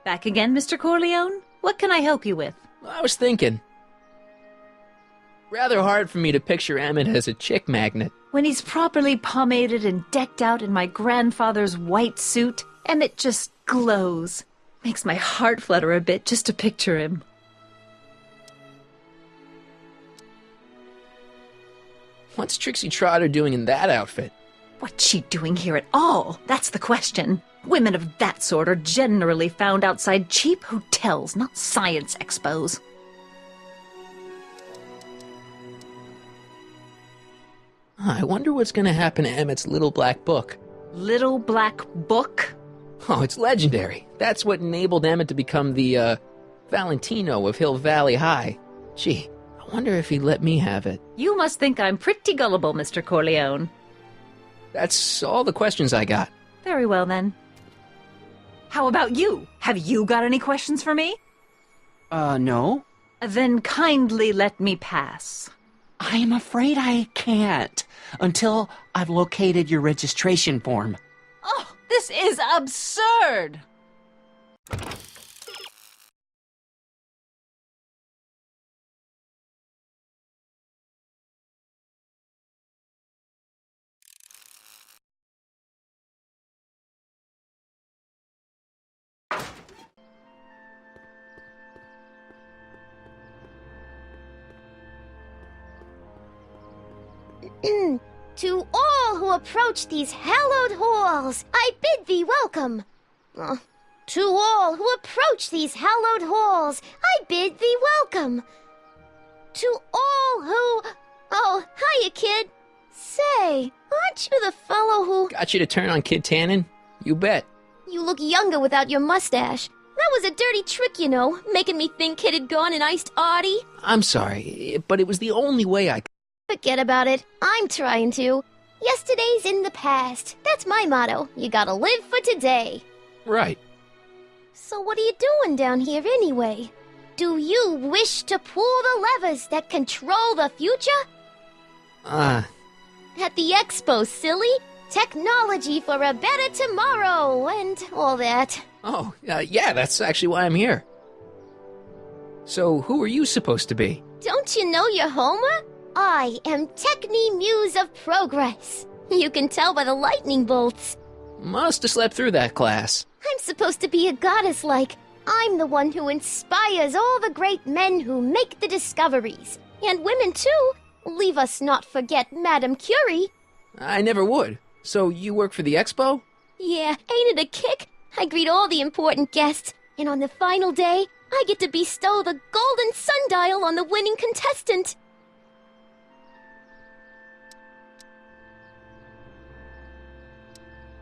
Back again, Mr. Corleone? What can I help you with? I was thinking. Rather hard for me to picture Emmett as a chick magnet. When he's properly pomaded and decked out in my grandfather's white suit, Emmett just glows. Makes my heart flutter a bit just to picture him. What's Trixie Trotter doing in that outfit? What's she doing here at all? That's the question. Women of that sort are generally found outside cheap hotels, not science expos. I wonder what's going to happen to Emmett's little black book. Little black book? Oh, it's legendary. That's what enabled Emmett to become the, Valentino of Hill Valley High. Gee, I wonder if he'd let me have it. You must think I'm pretty gullible, Mr. Corleone. That's all the questions I got. Very well, then. How about you? Have you got any questions for me? No. Then kindly let me pass. I am afraid I can't until I've located your registration form. Oh, this is absurd! To all who approach these hallowed halls, I bid thee welcome. To all who approach these hallowed halls, I bid thee welcome. To all who... Oh, hiya, kid. Say, aren't you the fellow who... Got you to turn on Kid Tannen? You bet. You look younger without your mustache. That was a dirty trick, you know, making me think Kid had gone and iced Artie. I'm sorry, but it was the only way I could. Forget about it. I'm trying to. Yesterday's in the past. That's my motto. You gotta live for today. Right. So what are you doing down here anyway? Do you wish to pull the levers that control the future? At the expo, silly. Technology for a better tomorrow and all that. Oh, yeah, that's actually why I'm here. So, who are you supposed to be? Don't you know your Homer? I am Techni Muse of Progress. You can tell by the lightning bolts. Must have slept through that class. I'm supposed to be a goddess-like. I'm the one who inspires all the great men who make the discoveries. And women, too. Leave us not forget Madame Curie. I never would. So, you work for the expo? Yeah, ain't it a kick? I greet all the important guests, and on the final day, I get to bestow the golden sundial on the winning contestant.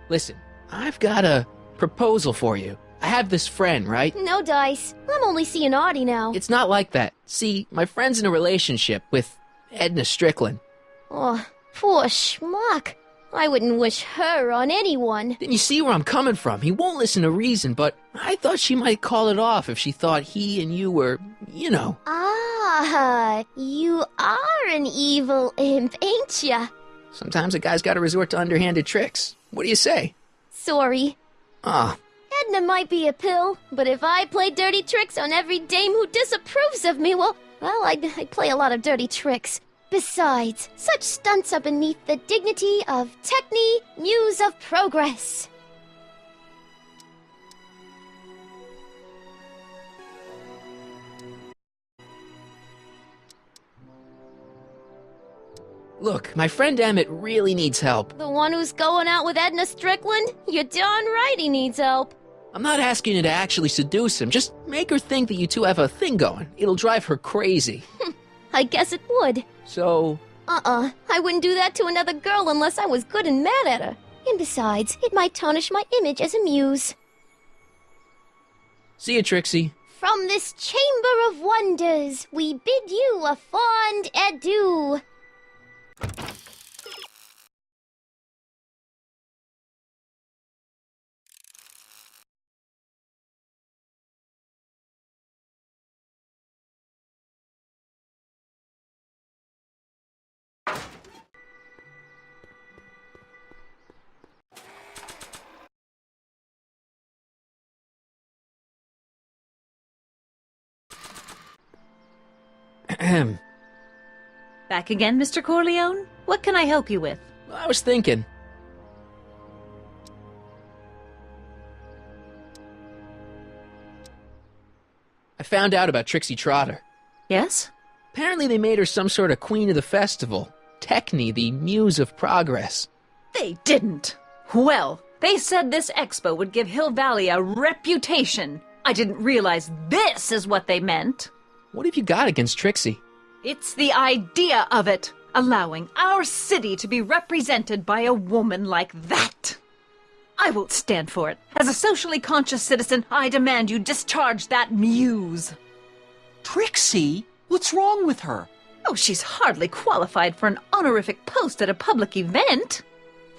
Listen, I've got a proposal for you. I have this friend, right? No dice. I'm only seeing Artie now. It's not like that. See, my friend's in a relationship with Edna Strickland. Oh, poor schmuck. I wouldn't wish her on anyone. Then you see where I'm coming from. He won't listen to reason, but I thought she might call it off if she thought he and you were, you know. Ah, you are an evil imp, ain't ya? Sometimes a guy's gotta resort to underhanded tricks. What do you say? Sorry. Ah. Edna might be a pill, but if I play dirty tricks on every dame who disapproves of me, well, I'd play a lot of dirty tricks. Besides, such stunts are beneath the dignity of Techni, Muse of Progress. Look, my friend Emmett really needs help. The one who's going out with Edna Strickland? You're darn right he needs help. I'm not asking you to actually seduce him. Just make her think that you two have a thing going. It'll drive her crazy. I guess it would. So... I wouldn't do that to another girl unless I was good and mad at her. And besides, it might tarnish my image as a muse. See you, Trixie. From this chamber of wonders, we bid you a fond adieu. Back again, Mr. Corleone? What can I help you with? I was thinking. I found out about Trixie Trotter. Yes? Apparently they made her some sort of queen of the festival. Techne, the muse of progress. They didn't. Well, they said this expo would give Hill Valley a reputation. I didn't realize this is what they meant. What have you got against Trixie? It's the idea of it, allowing our city to be represented by a woman like that. I won't stand for it. As a socially conscious citizen, I demand you discharge that muse. Trixie? What's wrong with her? Oh, she's hardly qualified for an honorific post at a public event.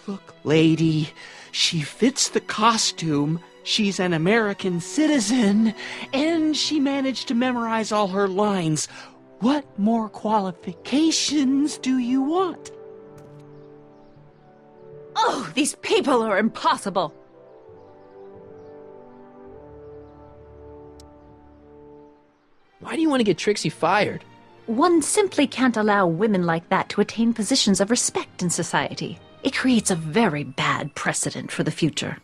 Look, lady, she fits the costume. She's an American citizen, and she managed to memorize all her lines. What more qualifications do you want? Oh, these people are impossible. Why do you want to get Trixie fired? One simply can't allow women like that to attain positions of respect in society. It creates a very bad precedent for the future.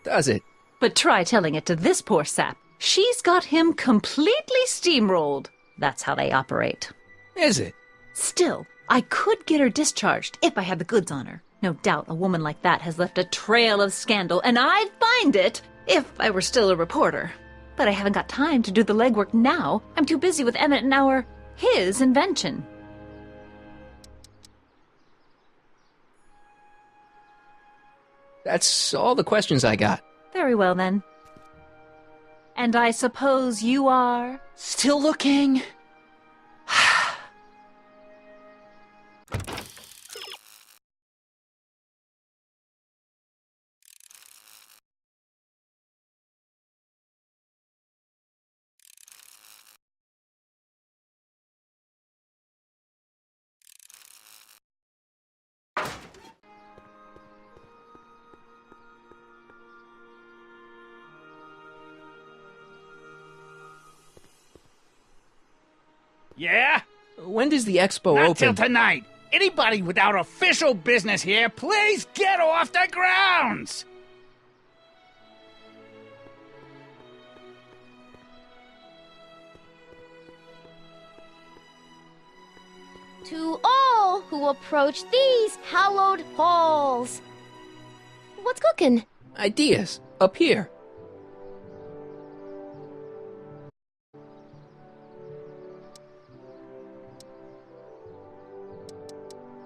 Does it? But try telling it to this poor sap. She's got him completely steamrolled. That's how they operate. Is it? Still, I could get her discharged if I had the goods on her. No doubt a woman like that has left a trail of scandal, and I'd find it if I were still a reporter. But I haven't got time to do the legwork now. I'm too busy with Emmett and his invention. That's all the questions I got. Very well, then. And I suppose you are? Still looking? Yeah? When does the expo Not till open? tonight. Anybody without official business here, please get off the grounds! To all who approach these hallowed halls. What's cooking? Ideas. Up here.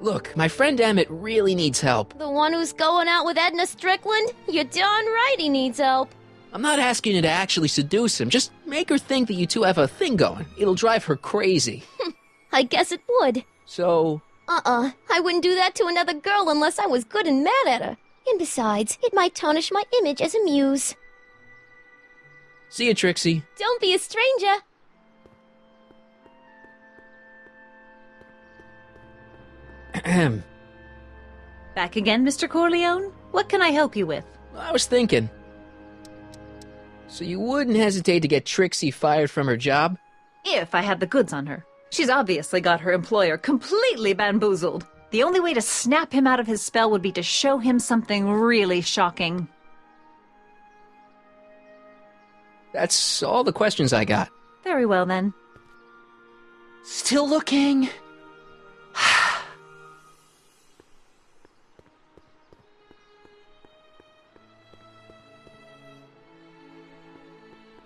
Look, my friend Emmett really needs help. The one who's going out with Edna Strickland? You're darn right he needs help. I'm not asking you to actually seduce him. Just make her think that you two have a thing going. It'll drive her crazy. I guess it would. So... I wouldn't do that to another girl unless I was good and mad at her. And besides, it might tarnish my image as a muse. See you, Trixie. Don't be a stranger. Ahem. Back again, Mr. Corleone? What can I help you with? I was thinking. So you wouldn't hesitate to get Trixie fired from her job? If I had the goods on her. She's obviously got her employer completely bamboozled. The only way to snap him out of his spell would be to show him something really shocking. That's all the questions I got. Very well, then. Still looking?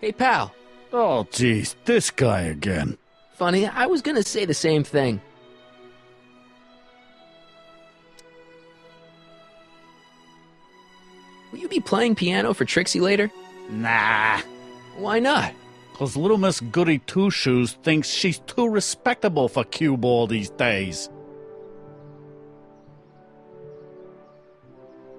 Hey, pal. Oh, geez, this guy again. Funny, I was gonna say the same thing. Will you be playing piano for Trixie later? Nah, Why not? 'cause little Miss Goody Two-Shoes thinks she's too respectable for cue ball these days.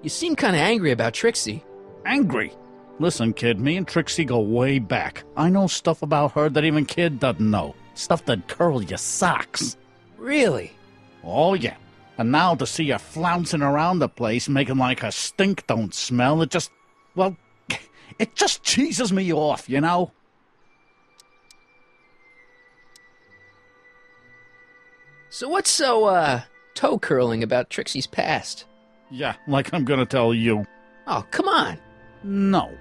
You seem kinda angry about Trixie. Angry. Listen, kid, me and Trixie go way back. I know stuff about her that even kid doesn't know. Stuff that curl your socks. Really? Oh, yeah. And now to see her flouncing around the place, making like her stink don't smell, it just cheeses me off, you know? So what's so, toe-curling about Trixie's past? Yeah, like I'm gonna tell you. Oh, come on. No.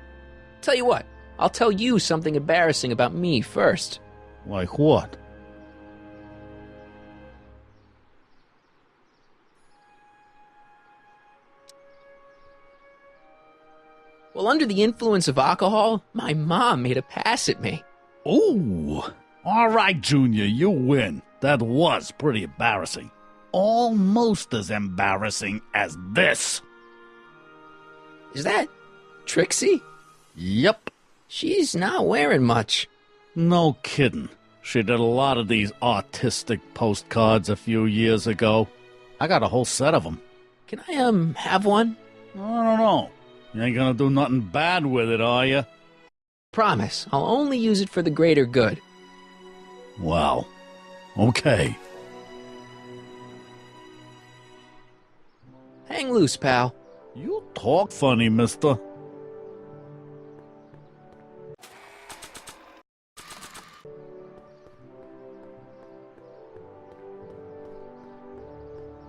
Tell you what, I'll tell you something embarrassing about me first. Like what? Well, under the influence of alcohol, my mom made a pass at me. Ooh. All right, Junior, you win. That was pretty embarrassing. Almost as embarrassing as this. Is that Trixie? Yep. She's not wearing much. No kidding. She did a lot of these artistic postcards a few years ago. I got a whole set of them. Can I, have one? I don't know. You ain't gonna do nothing bad with it, are you? Promise, I'll only use it for the greater good. Well, okay. Hang loose, pal. You talk funny, mister.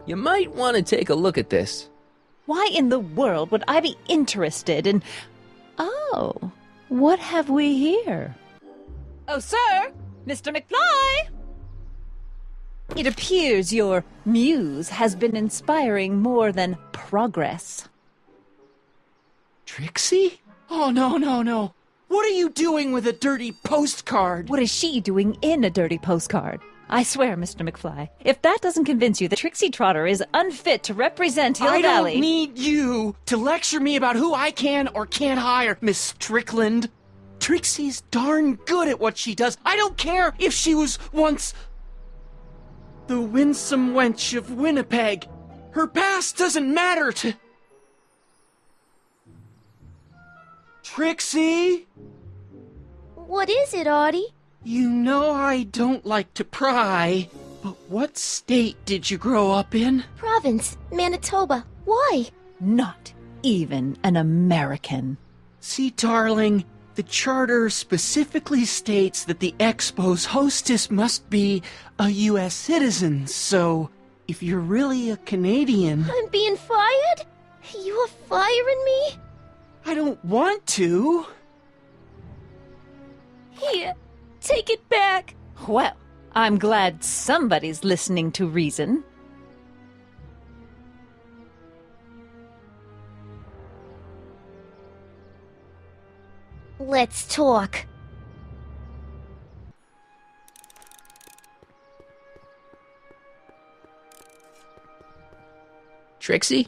You might want to take a look at this. Why in the world would I be interested in... Oh, what have we here? Oh, sir! Mr. McFly! It appears your muse has been inspiring more than progress. Trixie? Oh, no, no, no. What are you doing with a dirty postcard? What is she doing in a dirty postcard? I swear, Mr. McFly, if that doesn't convince you that Trixie Trotter is unfit to represent Hill I Valley... don't need you to lecture me about who I can or can't hire, Miss Strickland. Trixie's darn good at what she does. I don't care if she was once the winsome wench of Winnipeg. Her past doesn't matter to... Trixie? What is it, Artie? You know I don't like to pry, but what state did you grow up in? Province, Manitoba. Why? Not even an American. See, darling, the charter specifically states that the Expo's hostess must be a U.S. citizen, so if you're really a Canadian... I'm being fired? You are firing me? I don't want to. Here, take it back. Well, I'm glad somebody's listening to reason. Let's talk. Trixie?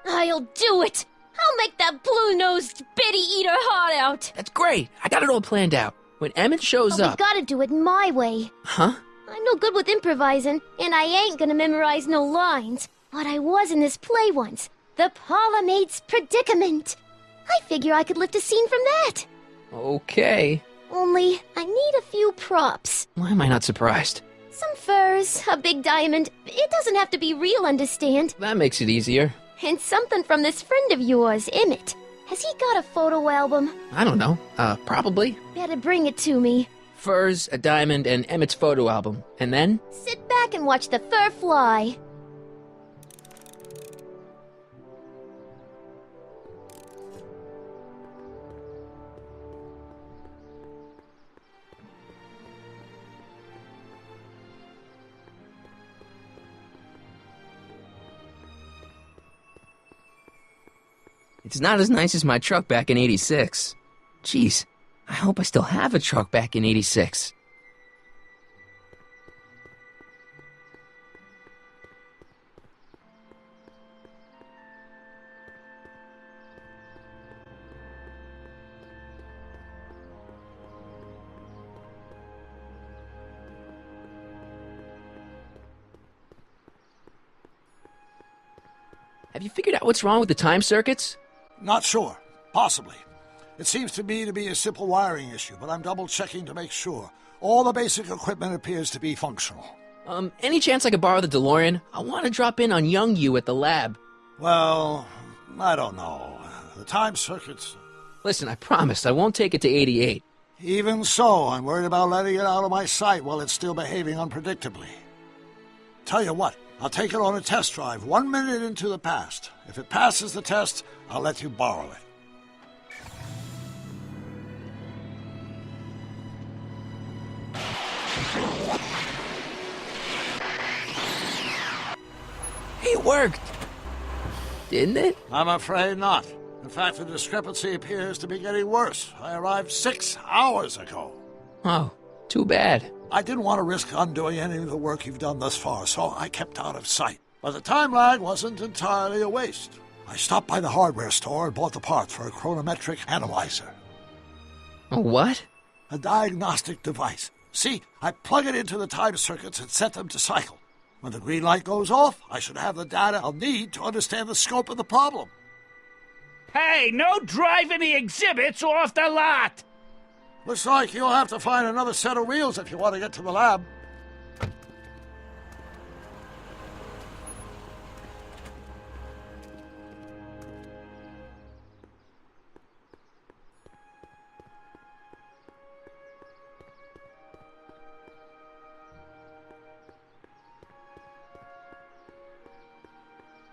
I'll do it. I'll make that blue-nosed bitty eat her heart out. That's great. I got it all planned out. When Emmett shows But we up... gotta do it my way. Huh? I'm no good with improvising, and I ain't gonna memorize no lines. But I was in this play once. The Parlor-Maid's Predicament. I figure I could lift a scene from that. Okay. Only, I need a few props. Why am I not surprised? Some furs, a big diamond. It doesn't have to be real, understand? That makes it easier. And something from this friend of yours, Emmett. Has he got a photo album? I don't know. Probably. Better bring it to me. Furs, a diamond, and Emmett's photo album. And then? Sit back and watch the fur fly. It's not as nice as my truck back in '86. Jeez, I hope I still have a truck back in '86. Have you figured out what's wrong with the time circuits? Not sure. Possibly. It seems to me to be a simple wiring issue, but I'm double-checking to make sure. All the basic equipment appears to be functional. Any chance I could borrow the DeLorean? I want to drop in on young you at the lab. Well, I don't know. The time circuits... Listen, I promise I won't take it to 88. Even so, I'm worried about letting it out of my sight while it's still behaving unpredictably. Tell you what, I'll take it on a test drive 1 minute into the past. If it passes the test, I'll let you borrow it. It worked! Didn't it? I'm afraid not. In fact, the discrepancy appears to be getting worse. I arrived 6 hours ago. Oh, too bad. I didn't want to risk undoing any of the work you've done thus far, so I kept out of sight. But the time lag wasn't entirely a waste. I stopped by the hardware store and bought the parts for a chronometric analyzer. A what? A diagnostic device. See, I plug it into the time circuits and set them to cycle. When the green light goes off, I should have the data I'll need to understand the scope of the problem. Hey, no driving the exhibits off the lot! Looks like you'll have to find another set of wheels if you want to get to the lab.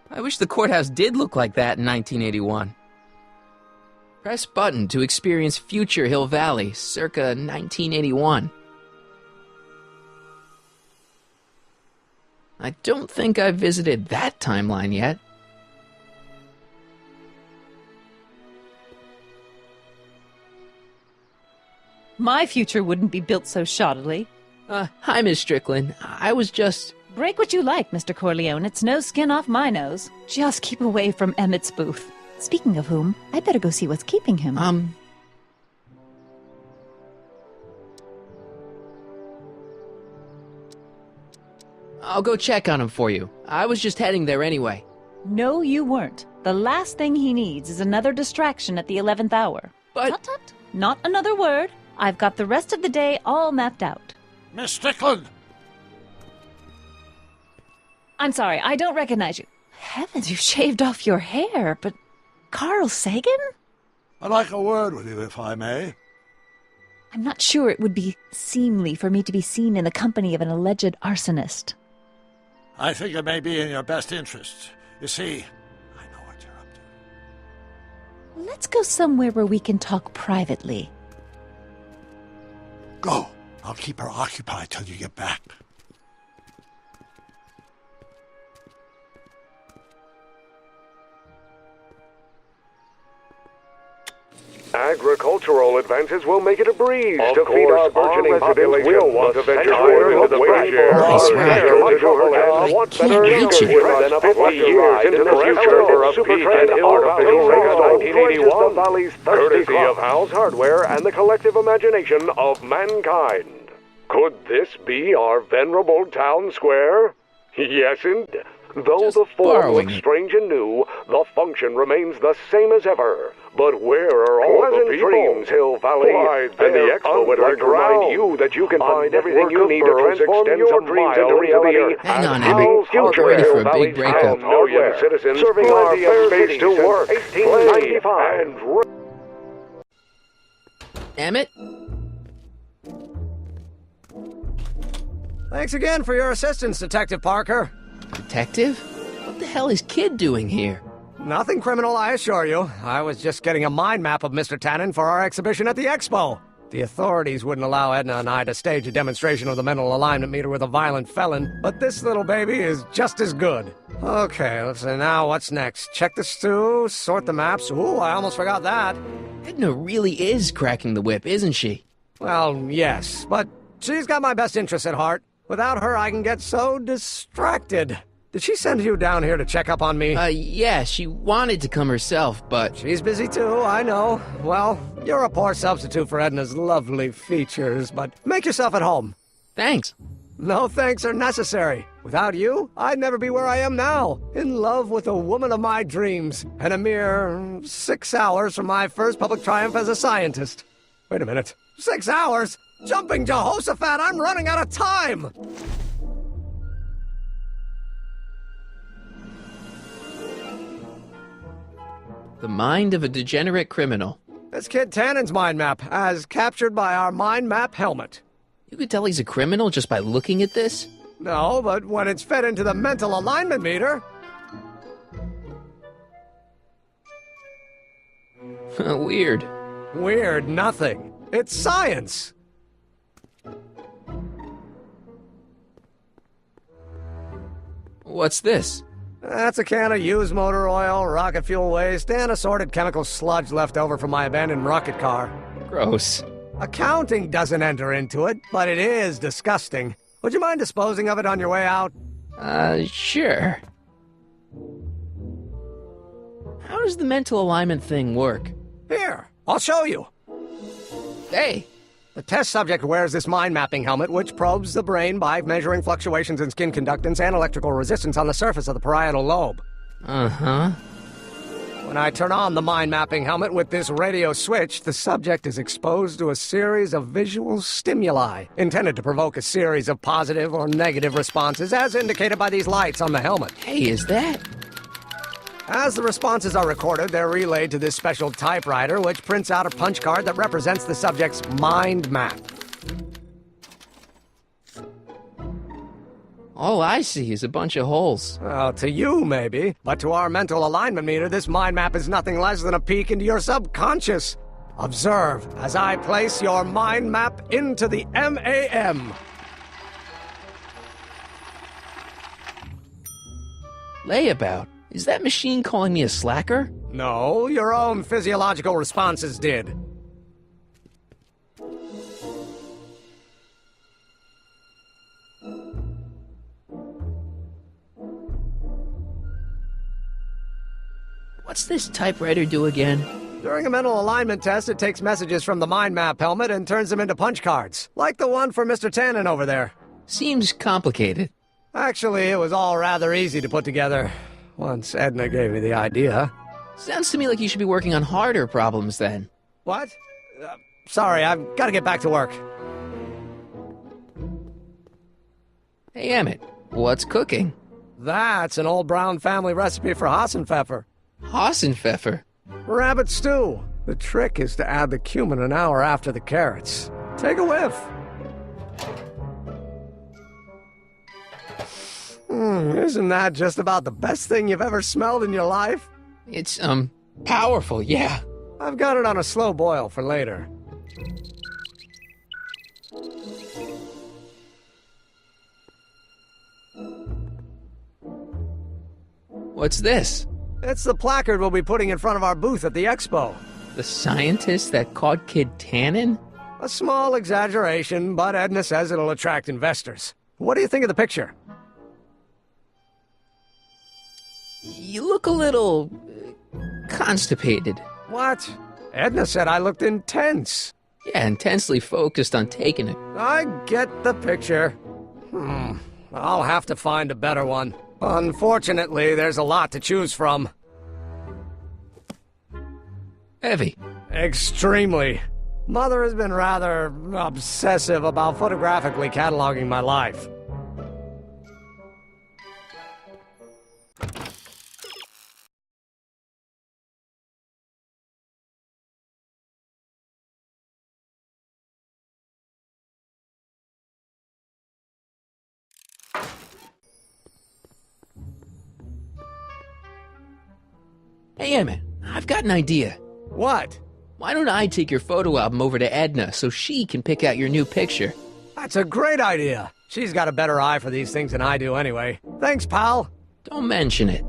I wish the courthouse did look like that in 1981. Press button to experience future Hill Valley, circa 1981. I don't think I've visited that timeline yet. My future wouldn't be built so shoddily. Hi, Miss Strickland. I was just... Break what you like, Mr. Corleone. It's no skin off my nose. Just keep away from Emmett's booth. Speaking of whom, I better go see what's keeping him. I'll go check on him for you. I was just heading there anyway. No, you weren't. The last thing he needs is another distraction at the 11th hour. But... Tut tut. Not another word. I've got the rest of the day all mapped out. Miss Strickland! I'm sorry, I don't recognize you. Heavens, you shaved off your hair, but... Carl Sagan? I'd like a word with you, if I may. I'm not sure it would be seemly for me to be seen in the company of an alleged arsonist. I think it may be in your best interest. You see, I know what you're up to. Let's go somewhere where we can talk privately. Go. I'll keep her occupied till you get back. Agricultural advances will make it a breeze to feed our burgeoning population. Will want to venture into the fresh air. Nice ride. What Can't better reach it. than a 50 years into the future for a Supertrend artificial race 1981, courtesy of Hal's Hardware and the collective imagination of mankind. Could this be our venerable town square? Yes, indeed. Though Just the form borrowing looks it. strange and new, the function remains the same as ever. But where are all the dreams, Hill Valley? And the Expo would like to remind you that you can find everything you need to transform your dreams into reality. Hang on, Having Emmett. future We're ready Hill for a big Valley's breakup. town hardware, citizens serving our fair space to work, 1895 and Emmett? Thanks again for your assistance, Detective Parker. Detective? What the hell is Kid doing here? Nothing criminal, I assure you. I was just getting a mind map of Mr. Tannen for our exhibition at the Expo. The authorities wouldn't allow Edna and I to stage a demonstration of the mental alignment meter with a violent felon, but this little baby is just as good. Okay, let's see now what's next. Check the stew, sort the maps. Ooh, I almost forgot that. Edna really is cracking the whip, isn't she? Well, yes, but she's got my best interests at heart. Without her, I can get so distracted. Did she send you down here to check up on me? Yeah, she wanted to come herself, but... She's busy too, I know. Well, you're a poor substitute for Edna's lovely features, but make yourself at home. Thanks. No thanks are necessary. Without you, I'd never be where I am now, in love with the woman of my dreams, and a mere 6 hours from my first public triumph as a scientist. Wait a minute. 6 hours? Jumping Jehoshaphat, I'm running out of time! The mind of a degenerate criminal. It's Kid Tannen's mind map, as captured by our mind map helmet. You could tell he's a criminal just by looking at this? No, but when it's fed into the mental alignment meter... Weird. Weird nothing. It's science. What's this? That's a can of used motor oil, rocket fuel waste, and assorted chemical sludge left over from my abandoned rocket car. Gross. Accounting doesn't enter into it, but it is disgusting. Would you mind disposing of it on your way out? Sure. How does the mental alignment thing work? Here, I'll show you. Hey! The test subject wears this mind-mapping helmet, which probes the brain by measuring fluctuations in skin conductance and electrical resistance on the surface of the parietal lobe. Uh-huh. When I turn on the mind-mapping helmet with this radio switch, the subject is exposed to a series of visual stimuli, intended to provoke a series of positive or negative responses, as indicated by these lights on the helmet. Hey, is that... As the responses are recorded, they're relayed to this special typewriter, which prints out a punch card that represents the subject's mind map. All I see is a bunch of holes. Well, to you, maybe. But to our mental alignment meter, this mind map is nothing less than a peek into your subconscious. Observe as I place your mind map into the MAM. Layabout? Is that machine calling me a slacker? No, your own physiological responses did. What's this typewriter do again? During a mental alignment test, it takes messages from the mind map helmet and turns them into punch cards, like the one for Mr. Tannen over there. Seems complicated. Actually, it was all rather easy to put together, once Edna gave me the idea. Sounds to me like you should be working on harder problems then. What? Sorry, I've got to get back to work. Hey, Emmett, what's cooking? That's an old Brown family recipe for Hassenpfeffer. Hassenpfeffer? Rabbit stew. The trick is to add the cumin an hour after the carrots. Take a whiff. Isn't that just about the best thing you've ever smelled in your life? It's, powerful, yeah. I've got it on a slow boil for later. What's this? It's the placard we'll be putting in front of our booth at the expo. The scientist that caught Kid Tannen? A small exaggeration, but Edna says it'll attract investors. What do you think of the picture? You look a little... constipated. What? Edna said I looked intense. Yeah, intensely focused on taking it. I get the picture. I'll have to find a better one. Unfortunately, there's a lot to choose from. Heavy. Extremely. Mother has been rather obsessive about photographically cataloging my life. Hey, Emmett, I've got an idea. What? Why don't I take your photo album over to Edna so she can pick out your new picture? That's a great idea. She's got a better eye for these things than I do anyway. Thanks, pal. Don't mention it.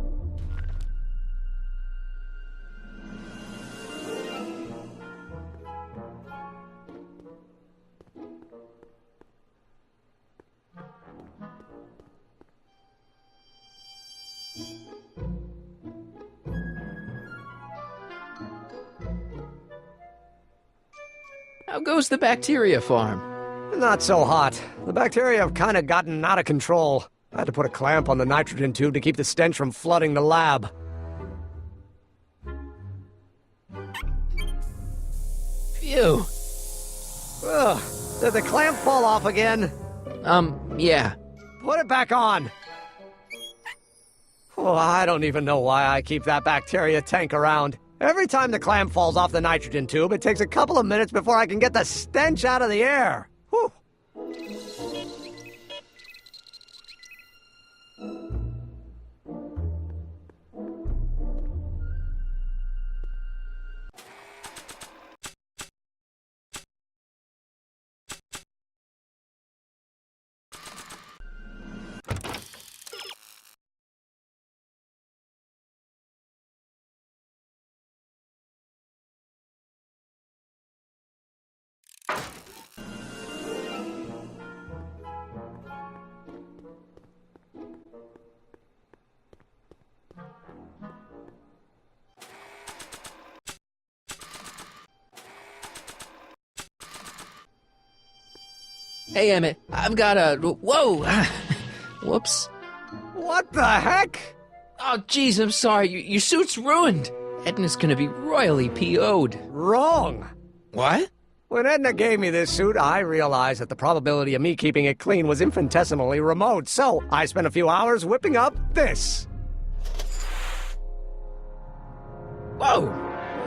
How goes the bacteria farm? Not so hot. The bacteria have kind of gotten out of control. I had to put a clamp on the nitrogen tube to keep the stench from flooding the lab. Phew. Ugh. Did the clamp fall off again? Yeah. Put it back on. Oh, I don't even know why I keep that bacteria tank around. Every time the clamp falls off the nitrogen tube, it takes a couple of minutes before I can get the stench out of the air. Whew. Hey, Emmett, I've got a... Whoa! Whoops. What the heck? Oh, jeez, I'm sorry. Your suit's ruined. Edna's gonna be royally PO'd. Wrong. What? When Edna gave me this suit, I realized that the probability of me keeping it clean was infinitesimally remote, so I spent a few hours whipping up this. Whoa!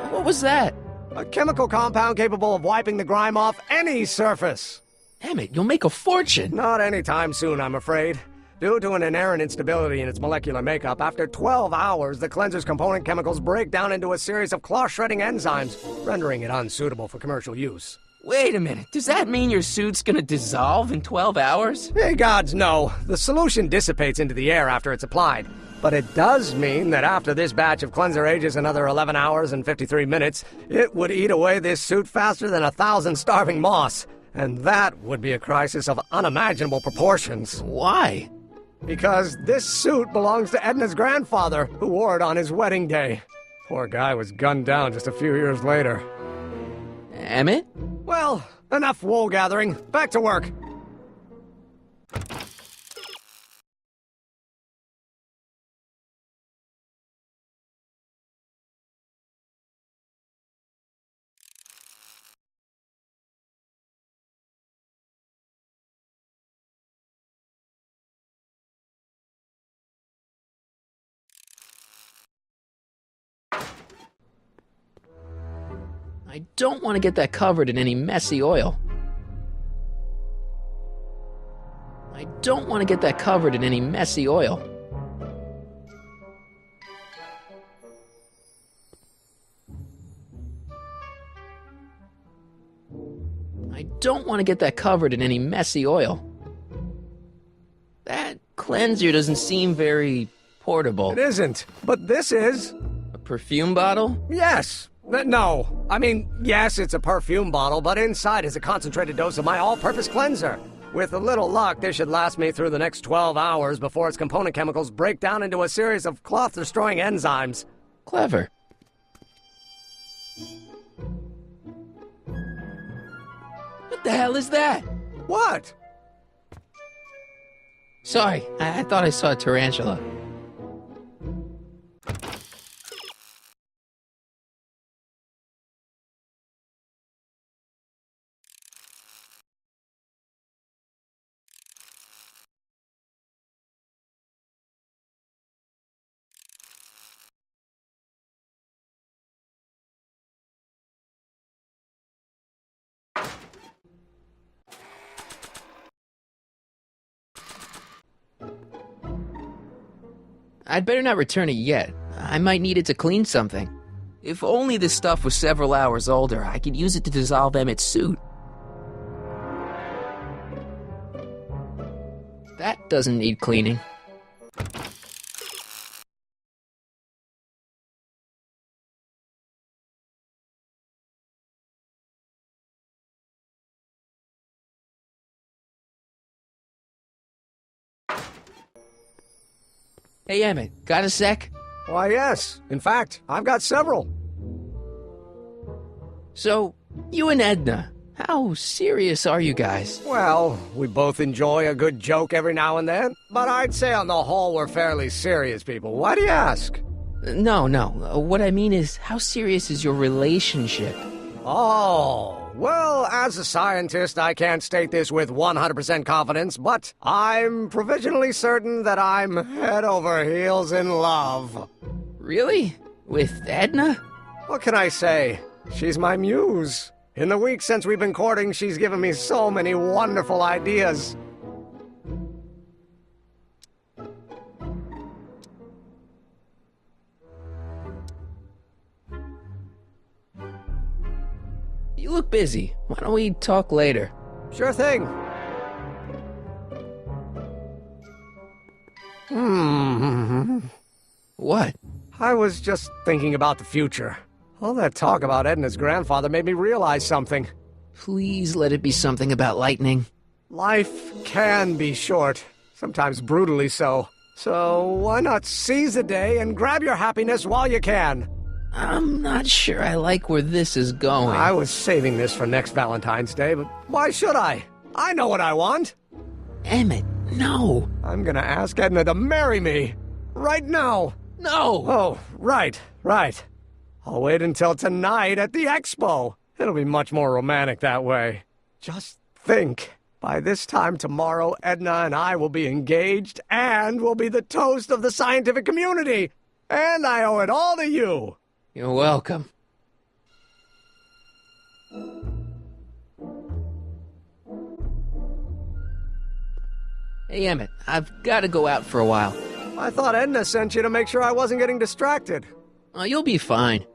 What was that? A chemical compound capable of wiping the grime off any surface. Emmett, you'll make a fortune. Not anytime soon, I'm afraid. Due to an inherent instability in its molecular makeup, after 12 hours, the cleanser's component chemicals break down into a series of cloth-shredding enzymes, rendering it unsuitable for commercial use. Wait a minute. Does that mean your suit's gonna dissolve in 12 hours? Hey, gods, no. The solution dissipates into the air after it's applied. But it does mean that after this batch of cleanser ages another 11 hours and 53 minutes, it would eat away this suit faster than 1,000 starving moths. And that would be a crisis of unimaginable proportions. Why? Because this suit belongs to Edna's grandfather, who wore it on his wedding day. Poor guy was gunned down just a few years later. Emmett? Well, enough wool gathering. Back to work. I don't want to get that covered in any messy oil. I don't want to get that covered in any messy oil. I don't want to get that covered in any messy oil. That cleanser doesn't seem very portable. It isn't, but this is. A perfume bottle? Yes. No. I mean, yes, it's a perfume bottle, but inside is a concentrated dose of my all-purpose cleanser. With a little luck, this should last me through the next 12 hours before its component chemicals break down into a series of cloth-destroying enzymes. Clever. What the hell is that? What? Sorry, I thought I saw a tarantula. I'd better not return it yet. I might need it to clean something. If only this stuff was several hours older, I could use it to dissolve Emmett's suit. That doesn't need cleaning. Hey, Emmett, got a sec? Why, yes. In fact, I've got several. So, you and Edna, how serious are you guys? Well, we both enjoy a good joke every now and then, but I'd say on the whole we're fairly serious people. Why do you ask? No. What I mean is, how serious is your relationship? Oh, well, as a scientist, I can't state this with 100% confidence, but I'm provisionally certain that I'm head over heels in love. Really? With Edna? What can I say? She's my muse. In the week since we've been courting, she's given me so many wonderful ideas. You look busy. Why don't we talk later? Sure thing. What? I was just thinking about the future. All that talk about Edna's grandfather made me realize something. Please let it be something about lightning. Life can be short, sometimes brutally so. So why not seize the day and grab your happiness while you can? I'm not sure I like where this is going. I was saving this for next Valentine's Day, but why should I? I know what I want. Emmett, no. I'm gonna ask Edna to marry me. Right now. No! Oh, right. I'll wait until tonight at the expo. It'll be much more romantic that way. Just think. By this time tomorrow, Edna and I will be engaged and will be the toast of the scientific community. And I owe it all to you. You're welcome. Hey, Emmett, I've got to go out for a while. I thought Edna sent you to make sure I wasn't getting distracted. Oh, you'll be fine.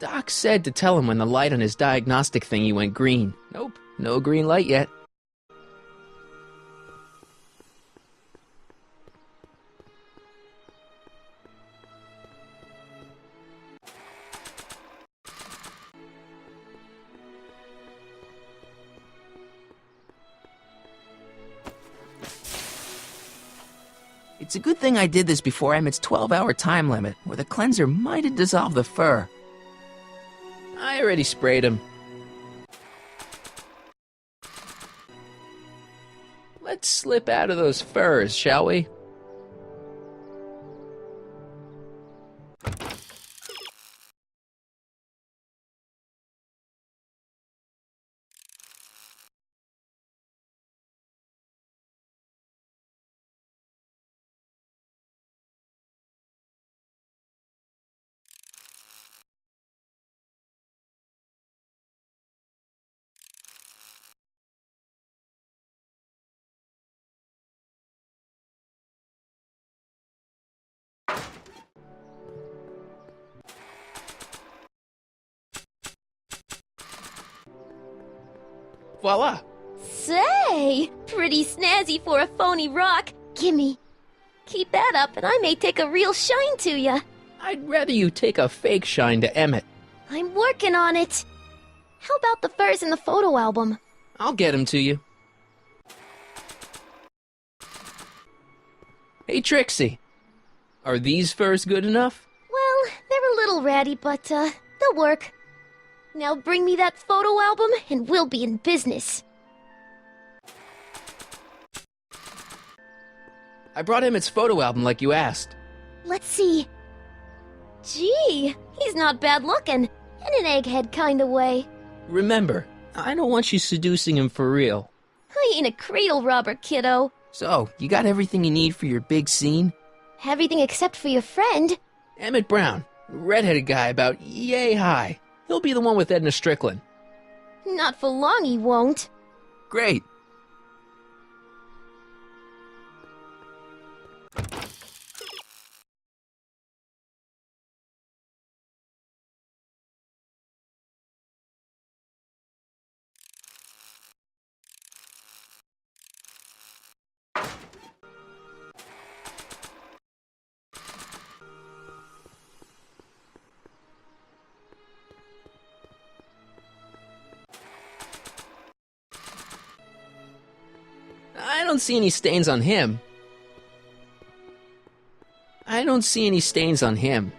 Doc said to tell him when the light on his diagnostic thingy went green. Nope, no green light yet. It's a good thing I did this before Emmett's 12-hour time limit, or the cleanser might have dissolved the fur. I already sprayed him. Let's slip out of those furs, shall we? Voila! Say, pretty snazzy for a phony rock. Gimme. Keep that up and I may take a real shine to ya. I'd rather you take a fake shine to Emmett. I'm working on it. How about the furs in the photo album? I'll get him to you. Hey, Trixie. Are these furs good enough? Well, they're a little ratty, but, they'll work. Now bring me that photo album and we'll be in business. I brought Emmett's photo album like you asked. Let's see. Gee, he's not bad looking. In an egghead kind of way. Remember, I don't want you seducing him for real. I ain't a cradle robber, kiddo. So, you got everything you need for your big scene? Everything except for your friend. Emmett Brown, redheaded guy about yay high. He'll be the one with Edna Strickland. Not for long he won't. Great. I don't see any stains on him. I don't see any stains on him.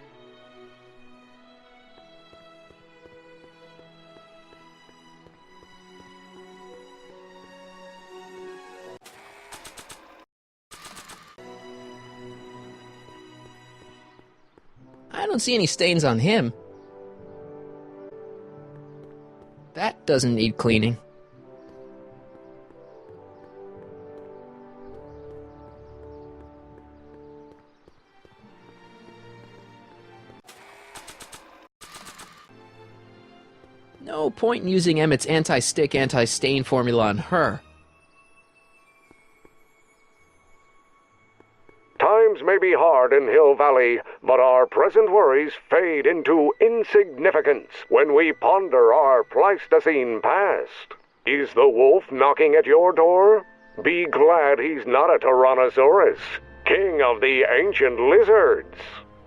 I don't see any stains on him. doesn't need cleaning. No point in using Emmett's anti-stick, anti-stain formula on her. Times may be hard in Hill Valley, but our present worries fade into insignificance when we ponder our Pleistocene past. Is the wolf knocking at your door? Be glad he's not a Tyrannosaurus, king of the ancient lizards.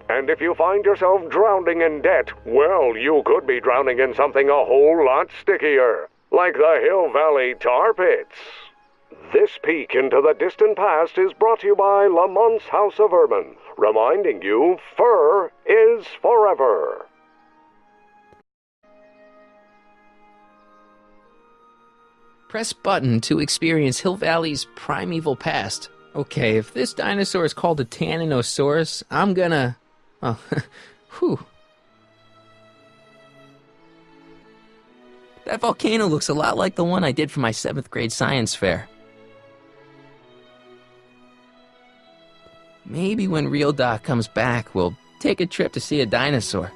And if you find yourself drowning in debt, well, you could be drowning in something a whole lot stickier, like the Hill Valley tar pits. This peek into the distant past is brought to you by Lamont's House of Urban, reminding you fur is forever. Press button to experience Hill Valley's primeval past. Okay, if this dinosaur is called a Tanninosaurus, I'm gonna... Oh, whew. That volcano looks a lot like the one I did for my 7th grade science fair. Maybe when Real Doc comes back, we'll take a trip to see a dinosaur.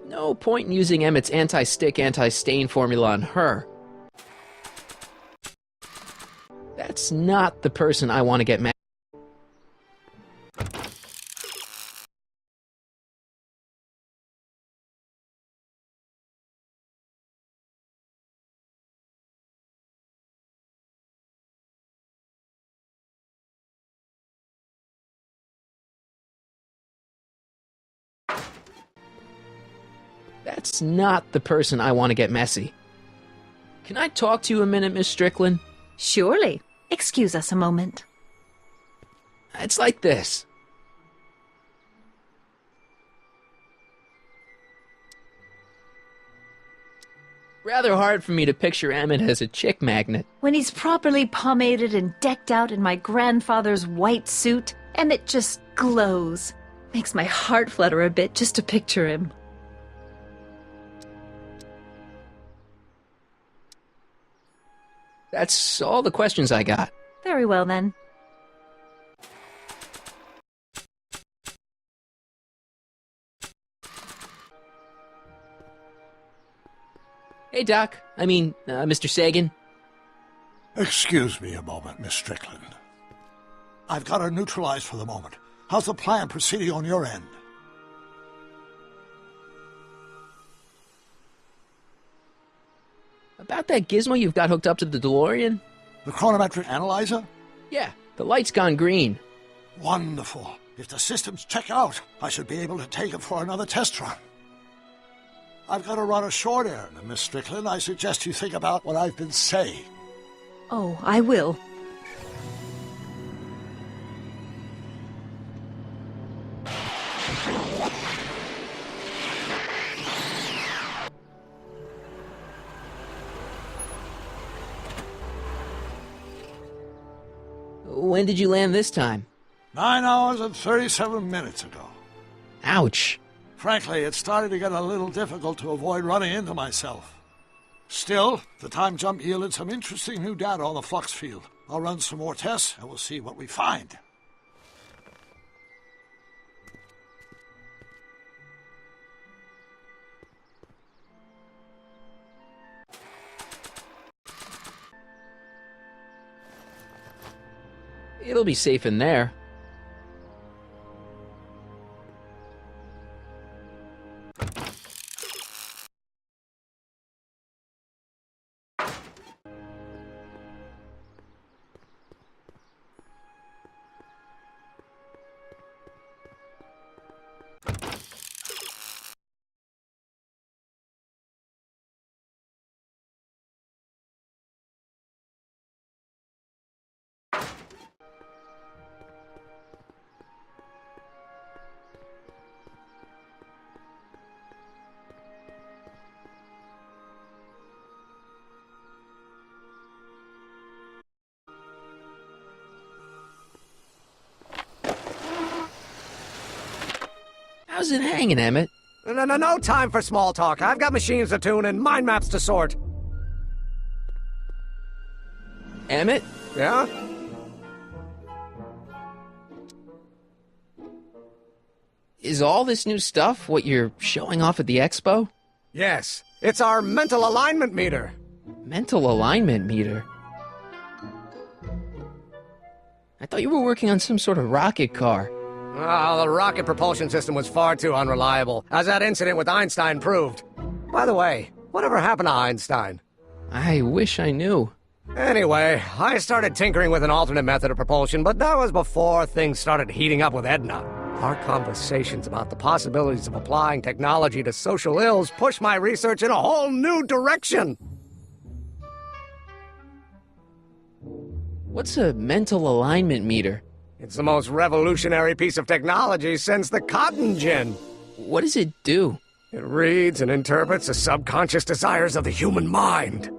No point in using Emmett's anti-stick, anti-stain formula on her. That's not the person I want to get mad. That's not the person I want to get messy. Can I talk to you a minute, Miss Strickland? Surely. Excuse us a moment. It's like this. Rather hard for me to picture Emmett as a chick magnet. When he's properly pomaded and decked out in my grandfather's white suit, Emmett just glows. Makes my heart flutter a bit just to picture him. That's all the questions I got. Very well, then. Hey, Doc. Mr. Sagan. Excuse me a moment, Miss Strickland. I've got her neutralized for the moment. How's the plan proceeding on your end? About that gizmo you've got hooked up to the DeLorean? The chronometric analyzer? Yeah, the light's gone green. Wonderful. If the systems check out, I should be able to take it for another test run. I've got to run a short errand, Miss Strickland. I suggest you think about what I've been saying. Oh, I will. When did you land this time? 9 hours and 37 minutes ago. Ouch. Frankly, it's starting to get a little difficult to avoid running into myself. Still, the time jump yielded some interesting new data on the flux field. I'll run some more tests, and we'll see what we find. It'll be safe in there. How's it hanging, Emmett? No time for small talk. I've got machines to tune and mind maps to sort. Emmett? Yeah? Is all this new stuff what you're showing off at the expo? Yes. It's our mental alignment meter. Mental alignment meter? I thought you were working on some sort of rocket car. Oh, the rocket propulsion system was far too unreliable, as that incident with Einstein proved. By the way, whatever happened to Einstein? I wish I knew. Anyway, I started tinkering with an alternate method of propulsion, but that was before things started heating up with Edna. Our conversations about the possibilities of applying technology to social ills pushed my research in a whole new direction. What's a mental alignment meter? It's the most revolutionary piece of technology since the cotton gin. What does it do? It reads and interprets the subconscious desires of the human mind.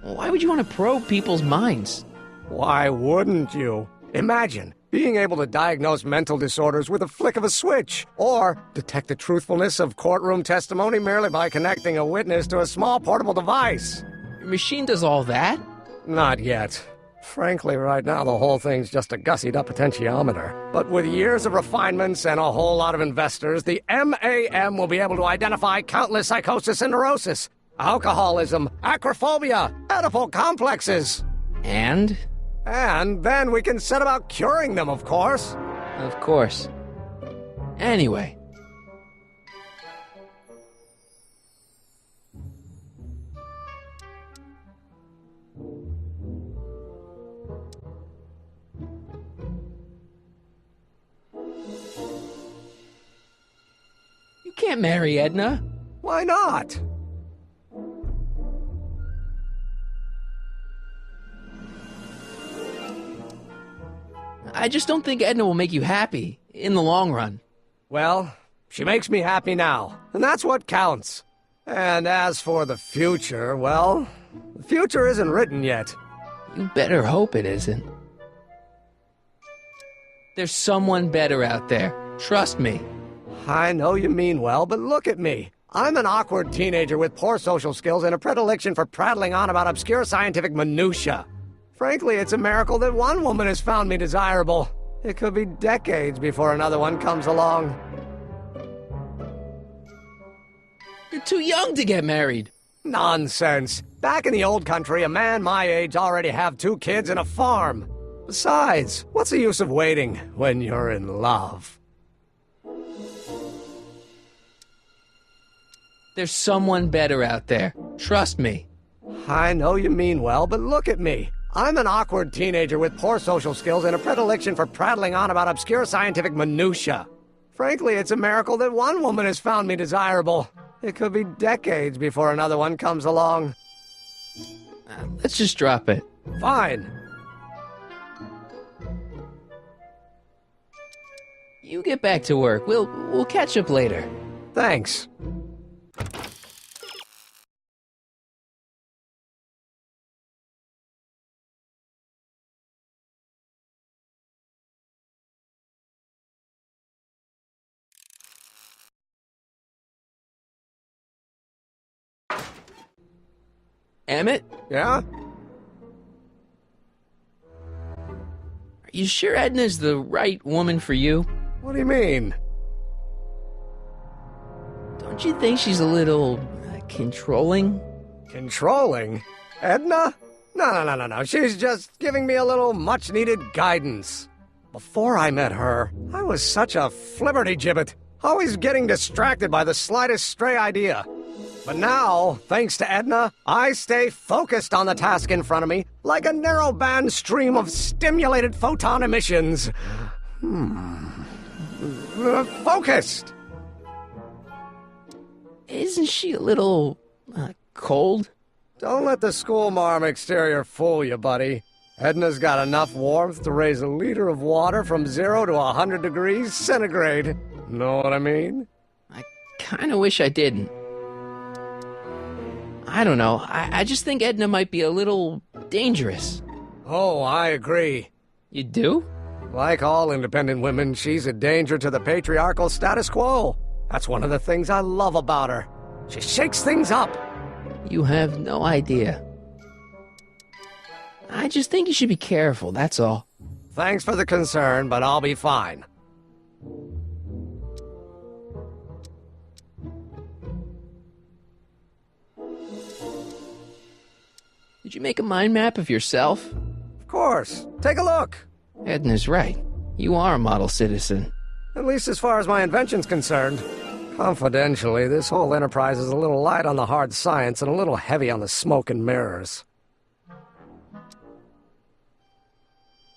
Why would you want to probe people's minds? Why wouldn't you? Imagine being able to diagnose mental disorders with a flick of a switch, or detect the truthfulness of courtroom testimony merely by connecting a witness to a small portable device. Your machine does all that? Not yet. Frankly, right now the whole thing's just a gussied-up potentiometer. But with years of refinements and a whole lot of investors, the MAM will be able to identify countless psychosis and neurosis, alcoholism, acrophobia, Oedipal complexes. And? And then we can set about curing them, of course. Of course. Anyway. You can't marry Edna. Why not? I just don't think Edna will make you happy in the long run. Well, she makes me happy now, and that's what counts. And as for the future, well, the future isn't written yet. You better hope it isn't. There's someone better out there. Trust me. I know you mean well, but look at me. I'm an awkward teenager with poor social skills and a predilection for prattling on about obscure scientific minutiae. Frankly, it's a miracle that one woman has found me desirable. It could be decades before another one comes along. You're too young to get married. Nonsense. Back in the old country, a man my age already have 2 kids and a farm. Besides, what's the use of waiting when you're in love? There's someone better out there. Trust me. I know you mean well, but look at me. I'm an awkward teenager with poor social skills and a predilection for prattling on about obscure scientific minutiae. Frankly, it's a miracle that one woman has found me desirable. It could be decades before another one comes along. Let's just drop it. Fine. You get back to work. We'll catch up later. Thanks. Emmett? Yeah? Are you sure Edna's the right woman for you? What do you mean? Don't you think she's a little controlling? Controlling? Edna? No. She's just giving me a little much-needed guidance. Before I met her, I was such a flibberty-gibbet, always getting distracted by the slightest stray idea. But now, thanks to Edna, I stay focused on the task in front of me, like a narrow-band stream of stimulated photon emissions. Focused! Isn't she a little, cold? Don't let the schoolmarm exterior fool you, buddy. Edna's got enough warmth to raise a liter of water from 0 to 100 degrees centigrade. Know what I mean? I kinda wish I didn't. I don't know. I just think Edna might be a little dangerous. Oh, I agree. You do? Like all independent women, she's a danger to the patriarchal status quo. That's one of the things I love about her. She shakes things up. You have no idea. I just think you should be careful, that's all. Thanks for the concern, but I'll be fine. Did you make a mind map of yourself? Of course. Take a look. Edna's right. You are a model citizen. At least as far as my invention's concerned. Confidentially, this whole enterprise is a little light on the hard science and a little heavy on the smoke and mirrors.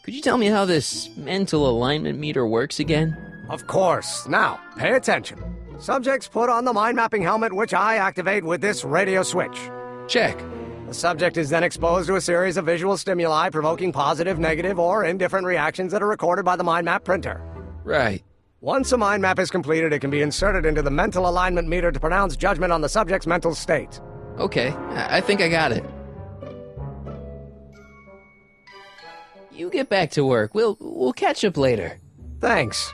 Could you tell me how this mental alignment meter works again? Of course. Now, pay attention. Subjects put on the mind-mapping helmet, which I activate with this radio switch. Check. The subject is then exposed to a series of visual stimuli provoking positive, negative, or indifferent reactions that are recorded by the mind map printer. Right. Once a mind map is completed, it can be inserted into the mental alignment meter to pronounce judgment on the subject's mental state. Okay, I think I got it. You get back to work. We'll catch up later. Thanks.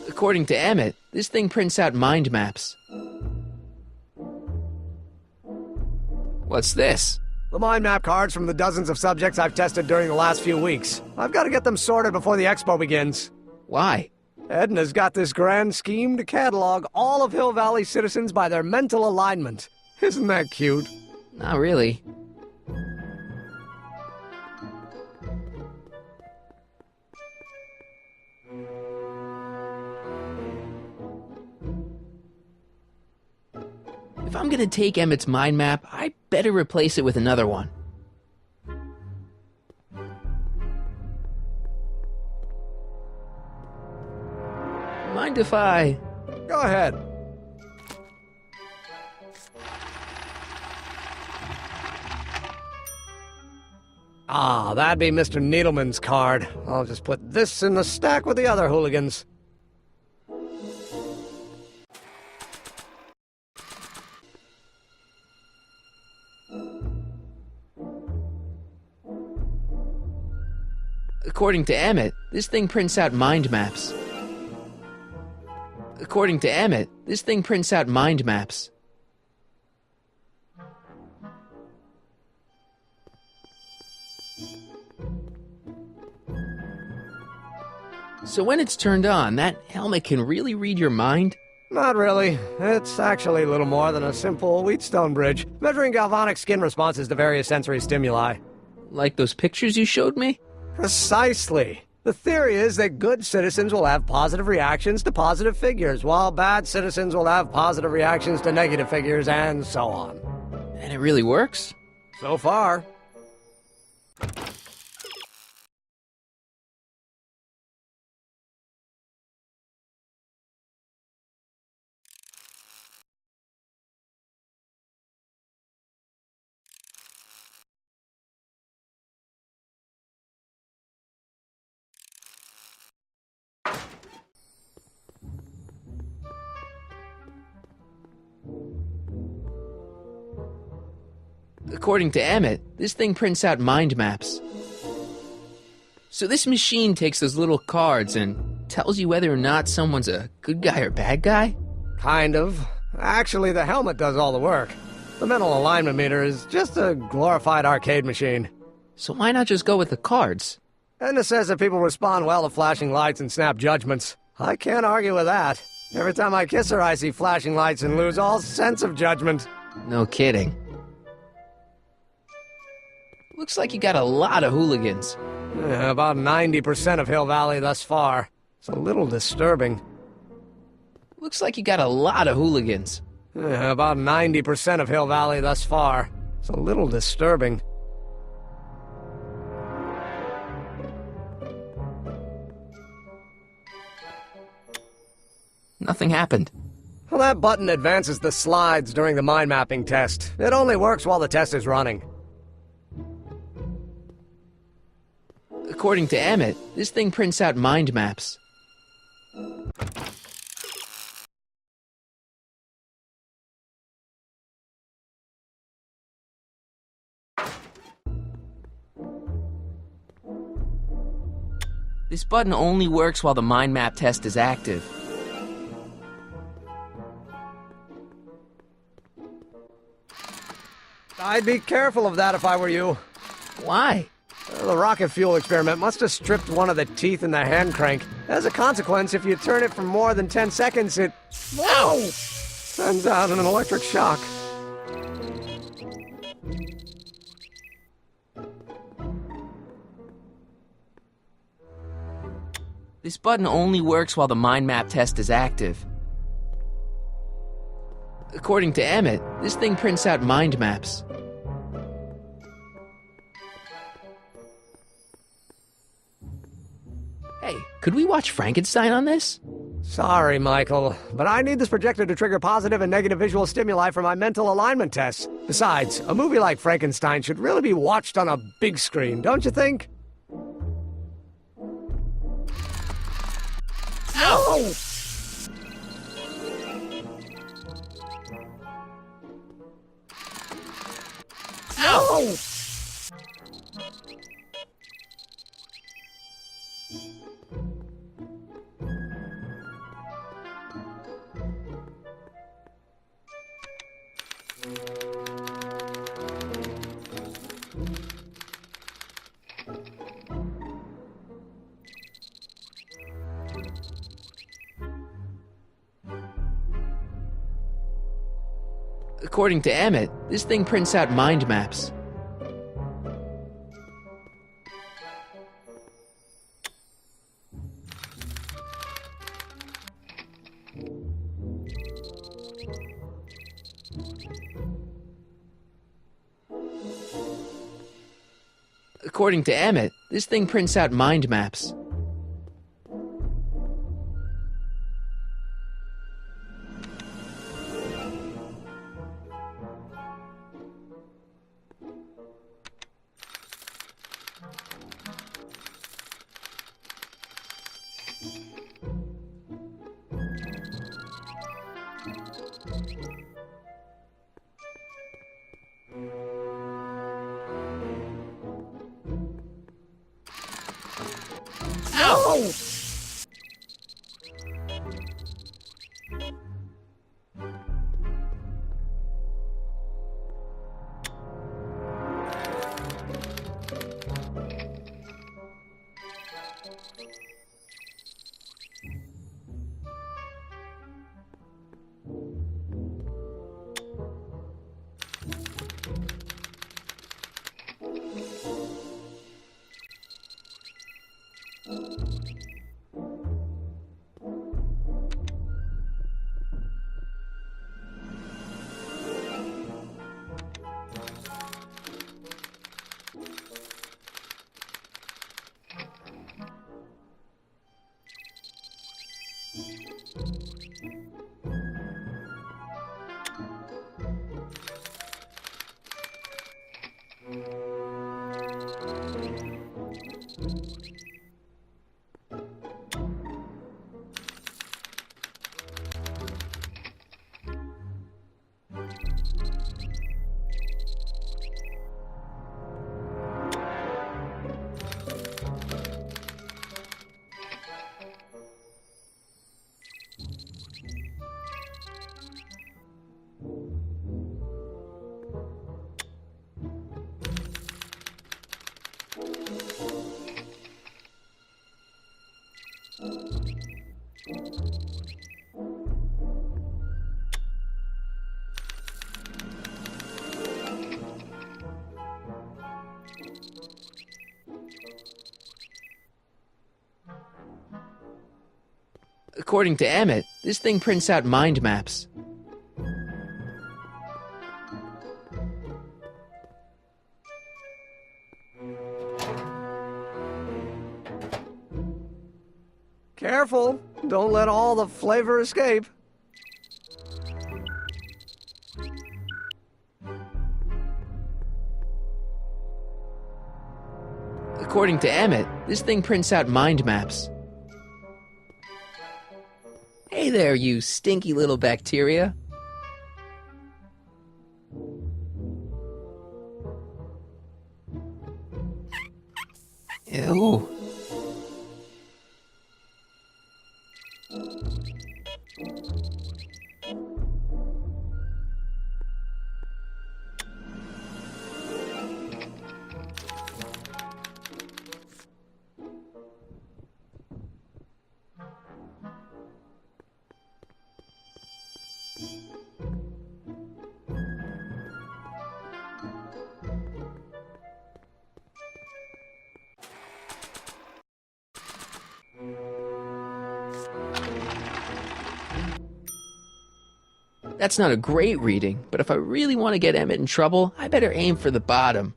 According to Emmett, this thing prints out mind maps. What's this? The mind map cards from the dozens of subjects I've tested during the last few weeks. I've got to get them sorted before the expo begins. Why? Edna's got this grand scheme to catalog all of Hill Valley citizens by their mental alignment. Isn't that cute? Not really. If I'm gonna take Emmett's mind map, I better replace it with another one. Mind if I... Go ahead. Ah, that'd be Mr. Needleman's card. I'll just put this in the stack with the other hooligans. According to Emmett, this thing prints out mind maps. According to Emmett, this thing prints out mind maps. So when it's turned on, that helmet can really read your mind? Not really. It's actually a little more than a simple Wheatstone bridge, measuring galvanic skin responses to various sensory stimuli. Like those pictures you showed me? Precisely. The theory is that good citizens will have positive reactions to positive figures, while bad citizens will have positive reactions to negative figures, and so on. And it really works? So far. According to Emmett, this thing prints out mind maps. So this machine takes those little cards and tells you whether or not someone's a good guy or bad guy? Kind of. Actually, the helmet does all the work. The mental alignment meter is just a glorified arcade machine. So why not just go with the cards? Edna says that people respond well to flashing lights and snap judgments. I can't argue with that. Every time I kiss her, I see flashing lights and lose all sense of judgment. No kidding. Looks like you got a lot of hooligans. About 90% of Hill Valley thus far. It's a little disturbing. Looks like you got a lot of hooligans. About 90% of Hill Valley thus far. It's a little disturbing. Nothing happened. Well, that button advances the slides during the mind mapping test. It only works while the test is running. According to Emmett, this thing prints out mind maps. This button only works while the mind map test is active. I'd be careful of that if I were you. Why? The rocket fuel experiment must have stripped one of the teeth in the hand crank. As a consequence, if you turn it for more than 10 seconds, it... Whoa! Sends out an electric shock. This button only works while the mind map test is active. According to Emmett, this thing prints out mind maps. Hey, could we watch Frankenstein on this? Sorry, Michael, but I need this projector to trigger positive and negative visual stimuli for my mental alignment tests. Besides, a movie like Frankenstein should really be watched on a big screen, don't you think? Ow! Ow! According to Emmett, this thing prints out mind maps. According to Emmett, this thing prints out mind maps. Ow! According to Emmett, this thing prints out mind maps. Careful, don't let all the flavor escape. According to Emmett, this thing prints out mind maps. Hey there, you stinky little bacteria. Ew. That's not a great reading, but if I really want to get Emmett in trouble, I better aim for the bottom.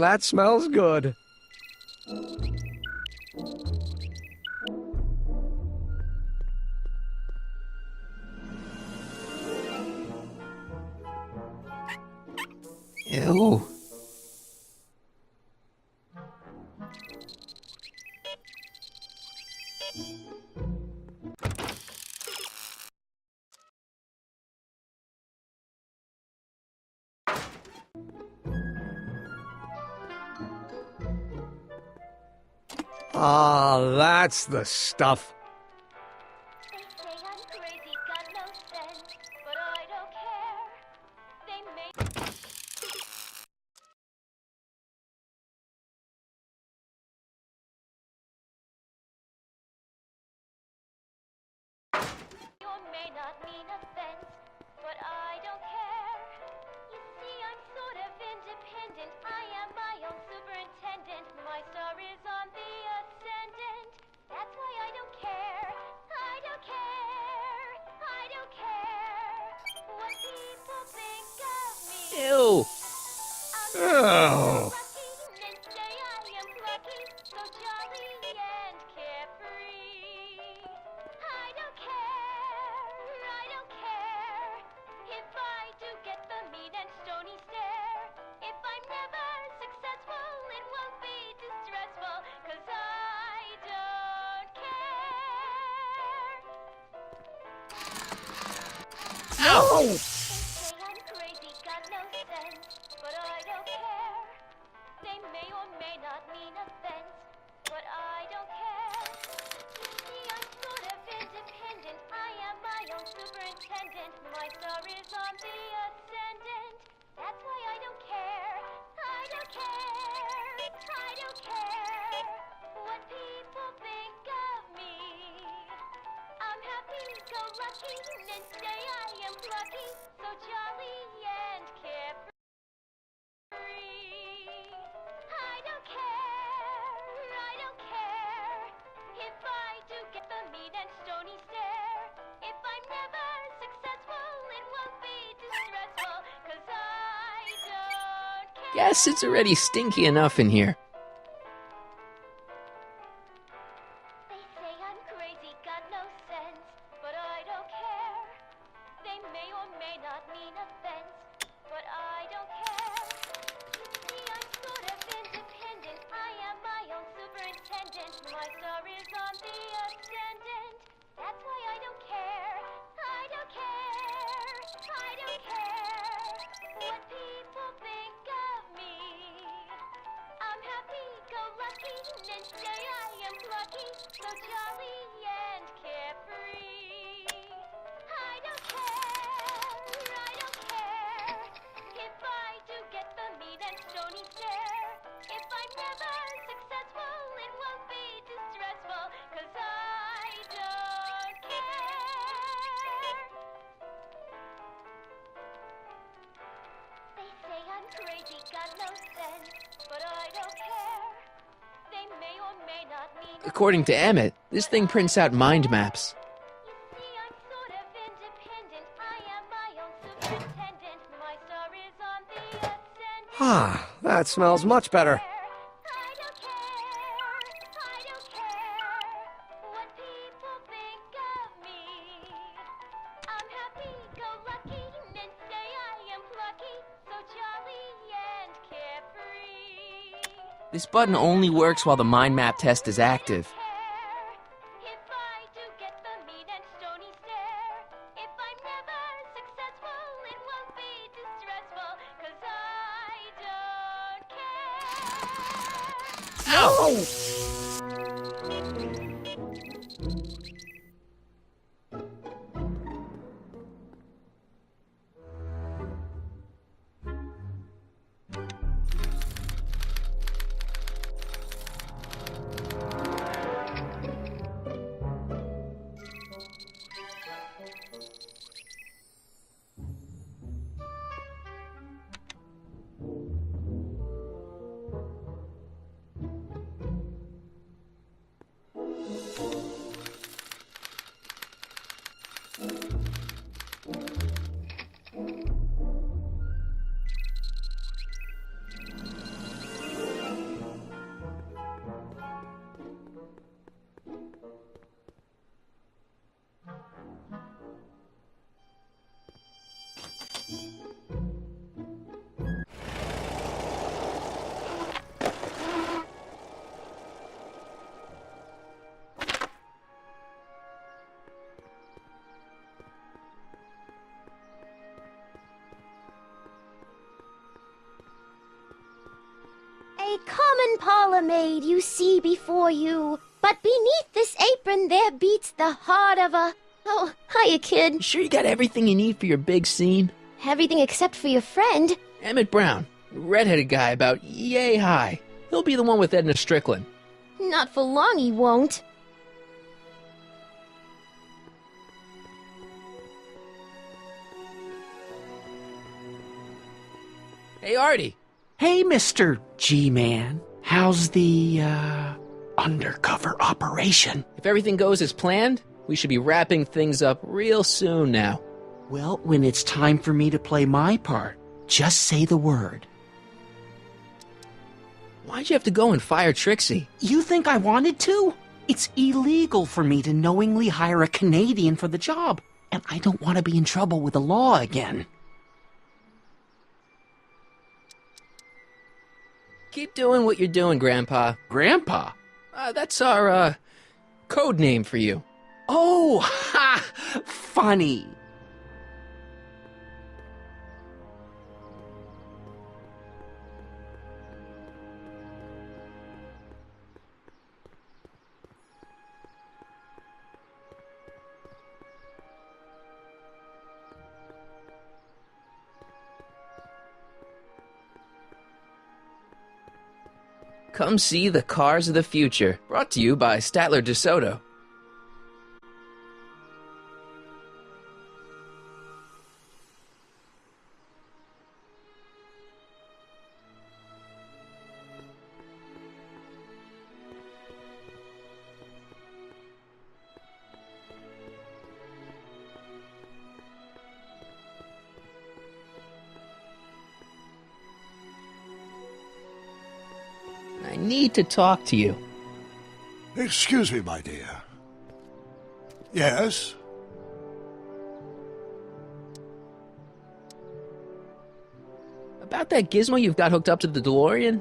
That smells good. Ew. Ah, that's the stuff. They say I'm crazy, got no sense, but I don't care. They may or may not mean offense, but I don't care. You see, I'm sort of independent. I am my own superintendent. My star is on the ascendant. That's why I don't care. I don't care. I don't care what people think of me. Ew. Oh. Lucky and say I am lucky, so jolly and carefree. I don't care if I do get the mean and stony stare. If I'm never successful, it won't be distressful, 'cause I don't care. Ow! They say I'm crazy, got no sense, but I don't care. They may or may not mean offense, but I don't care. You see, I'm sort of independent. I am my own superintendent. My star is on the ascendant. That's why I don't care. I don't care. I don't care what people think of me. I'm happy-go-lucky and say I am plucky, so jolly and carefree. I don't care if I do get the mean and stony stare. If I'm never successful, it won't be distressful, 'cause I don't care. Guess it's already stinky enough in here. They say I'm crazy, got no sense, but I don't care. They may or may not mean offense, but I don't care. You see, I'm sort of independent. I am my own superintendent. My star is on the ascendant. That's why I don't care. I don't care. I don't care what people think of me. I'm happy-go-lucky and say I am plucky, so jolly and carefree. According to Emmett, this thing prints out mind maps. Ah, that smells much better. This button only works while the mind map test is active. A common parlor maid you see before you, but beneath this apron there beats the heart of a... Oh, hiya, kid. You sure you got everything you need for your big scene? Everything except for your friend. Emmett Brown, redheaded guy about yay high. He'll be the one with Edna Strickland. Not for long he won't. Hey, Artie. Hey, Mr. G-Man. How's the, undercover operation? If everything goes as planned, we should be wrapping things up real soon now. Well, when it's time for me to play my part, just say the word. Why'd you have to go and fire Trixie? You think I wanted to? It's illegal for me to knowingly hire a Canadian for the job, and I don't want to be in trouble with the law again. Keep doing what you're doing, Grandpa. Grandpa? That's our, code name for you. Oh, ha! Funny. Come see the Cars of the Future, brought to you by Statler DeSoto. I need to talk to you. Excuse me, my dear. Yes? About that gizmo you've got hooked up to the DeLorean?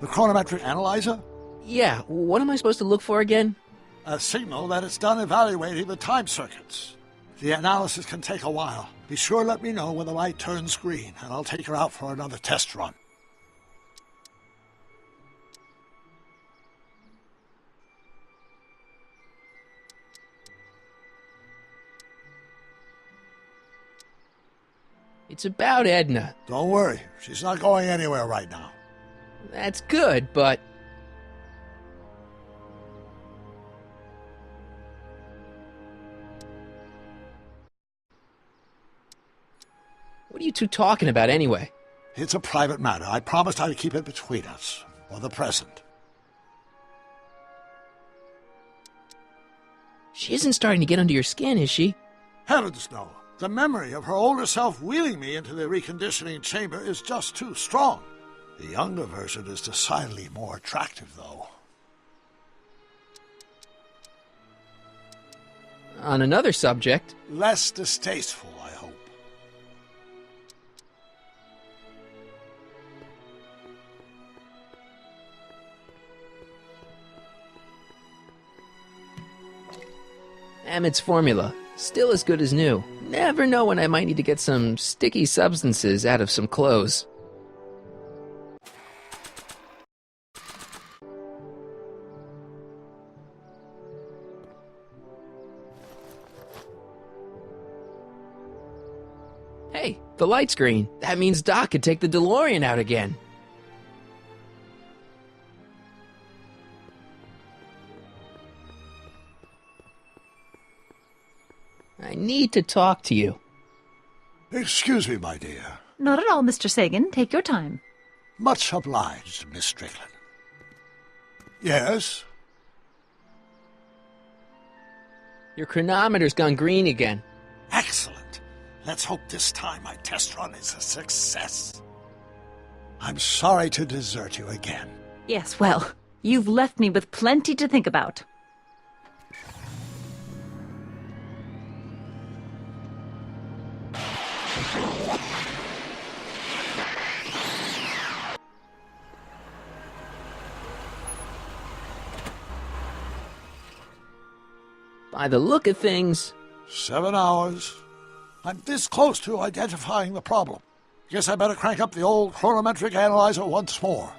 The chronometric analyzer? Yeah, what am I supposed to look for again? A signal that it's done evaluating the time circuits. The analysis can take a while. Be sure to let me know when the light turns green, and I'll take her out for another test run. It's about Edna. Don't worry, she's not going anywhere right now. That's good, but... What are you two talking about anyway? It's a private matter. I promised I'd keep it between us, for the present. She isn't starting to get under your skin, is she? Heavens, no. The memory of her older self wheeling me into the reconditioning chamber is just too strong. The younger version is decidedly more attractive, though. On another subject... Less distasteful, I hope. Emmett's formula. Still as good as new. Never know when I might need to get some sticky substances out of some clothes. Hey, the light's green. That means Doc could take the DeLorean out again. I need to talk to you. Excuse me, my dear. Not at all, Mr. Sagan. Take your time. Much obliged, Miss Strickland. Yes? Your chronometer's gone green again. Excellent. Let's hope this time my test run is a success. I'm sorry to desert you again. Yes, well, you've left me with plenty to think about. By the look of things... 7 hours. I'm this close to identifying the problem. Guess I better crank up the old chronometric analyzer once more.